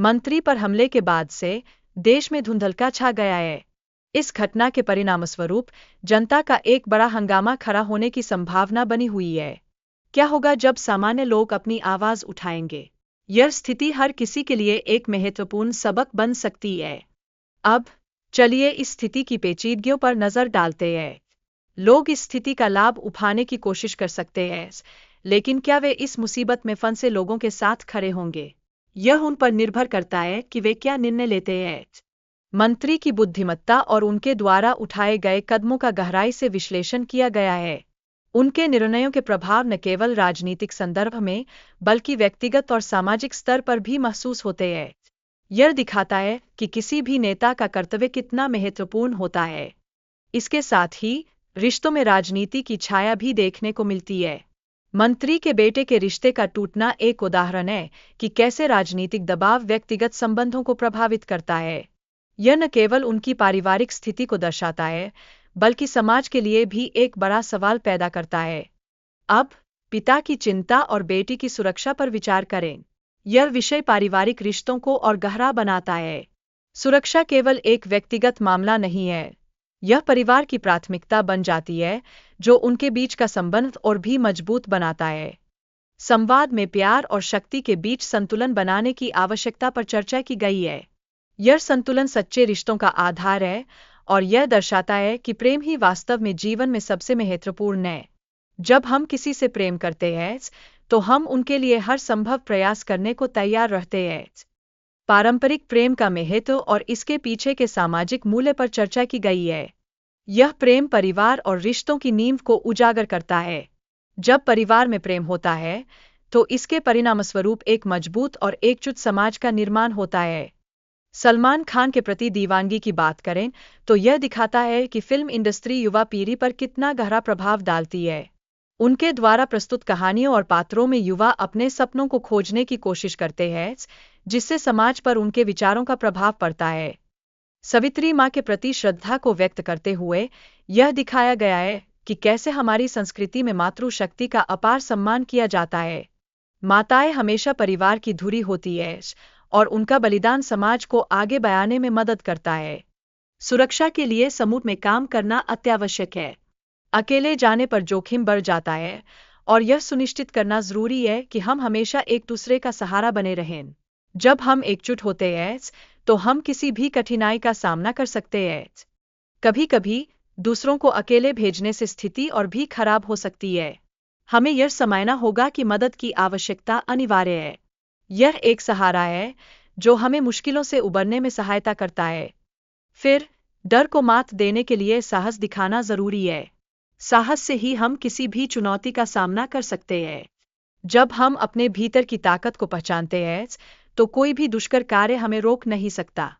मंत्री पर हमले के बाद से देश में धुंधलका छा गया है। इस घटना के परिणामस्वरूप जनता का एक बड़ा हंगामा खड़ा होने की संभावना बनी हुई है। क्या होगा जब सामान्य लोग अपनी आवाज उठाएंगे? यह स्थिति हर किसी के लिए एक महत्वपूर्ण सबक बन सकती है। अब चलिए इस स्थिति की पेचीदगियों पर नजर डालते हैं। लोग इस स्थिति का लाभ उठाने की कोशिश कर सकते हैं, लेकिन क्या वे इस मुसीबत में फंसे लोगों के साथ खड़े होंगे? यह उन पर निर्भर करता है कि वे क्या निर्णय लेते हैं। मंत्री की बुद्धिमत्ता और उनके द्वारा उठाए गए कदमों का गहराई से विश्लेषण किया गया है। उनके निर्णयों के प्रभाव न केवल राजनीतिक संदर्भ में, बल्कि व्यक्तिगत और सामाजिक स्तर पर भी महसूस होते हैं। यह दिखाता है कि किसी भी नेता का कर्तव्य कितना महत्वपूर्ण होता है। इसके साथ ही रिश्तों में राजनीति की छाया भी देखने को मिलती है। मंत्री के बेटे के रिश्ते का टूटना एक उदाहरण है कि कैसे राजनीतिक दबाव व्यक्तिगत संबंधों को प्रभावित करता है। यह न केवल उनकी पारिवारिक स्थिति को दर्शाता है, बल्कि समाज के लिए भी एक बड़ा सवाल पैदा करता है। अब पिता की चिंता और बेटी की सुरक्षा पर विचार करें। यह विषय पारिवारिक रिश्तों को और गहरा बनाता है। सुरक्षा केवल एक व्यक्तिगत मामला नहीं है, यह परिवार की प्राथमिकता बन जाती है, जो उनके बीच का संबंध और भी मजबूत बनाता है। संवाद में प्यार और शक्ति के बीच संतुलन बनाने की आवश्यकता पर चर्चा की गई है। यह संतुलन सच्चे रिश्तों का आधार है और यह दर्शाता है कि प्रेम ही वास्तव में जीवन में सबसे महत्वपूर्ण है। जब हम किसी से प्रेम करते हैं, तो हम उनके लिए हर संभव प्रयास करने को तैयार रहते हैं। पारंपरिक प्रेम का महत्व और इसके पीछे के सामाजिक मूल्य पर चर्चा की गई है। यह प्रेम परिवार और रिश्तों की नींव को उजागर करता है। जब परिवार में प्रेम होता है, तो इसके परिणामस्वरूप एक मजबूत और एकजुट समाज का निर्माण होता है। सलमान खान के प्रति दीवानगी की बात करें तो यह दिखाता है कि फिल्म इंडस्ट्री युवा पीढ़ी पर कितना गहरा प्रभाव डालती है। उनके द्वारा प्रस्तुत कहानियों और पात्रों में युवा अपने सपनों को खोजने की कोशिश करते हैं, जिससे समाज पर उनके विचारों का प्रभाव पड़ता है। सवित्री माँ के प्रति श्रद्धा को व्यक्त करते हुए यह दिखाया गया है कि कैसे हमारी संस्कृति में मातृशक्ति का अपार सम्मान किया जाता है। माताएं हमेशा परिवार की धुरी होती है और उनका बलिदान समाज को आगे बढ़ाने में मदद करता है। सुरक्षा के लिए समूह में काम करना अत्यावश्यक है। अकेले जाने पर जोखिम बढ़ जाता है और यह सुनिश्चित करना जरूरी है कि हम हमेशा एक दूसरे का सहारा बने रहें। जब हम एकजुट होते हैं, तो हम किसी भी कठिनाई का सामना कर सकते हैं। कभी-कभी दूसरों को अकेले भेजने से स्थिति और भी खराब हो सकती है। हमें यह समझना होगा कि मदद की आवश्यकता अनिवार्य है। यह एक सहारा है जो हमें मुश्किलों से उबरने में सहायता करता है। फिर डर को मात देने के लिए साहस दिखाना जरूरी है। साहस से ही हम किसी भी चुनौती का सामना कर सकते हैं। जब हम अपने भीतर की ताकत को पहचानते हैं, तो कोई भी दुष्कर कार्य हमें रोक नहीं सकता।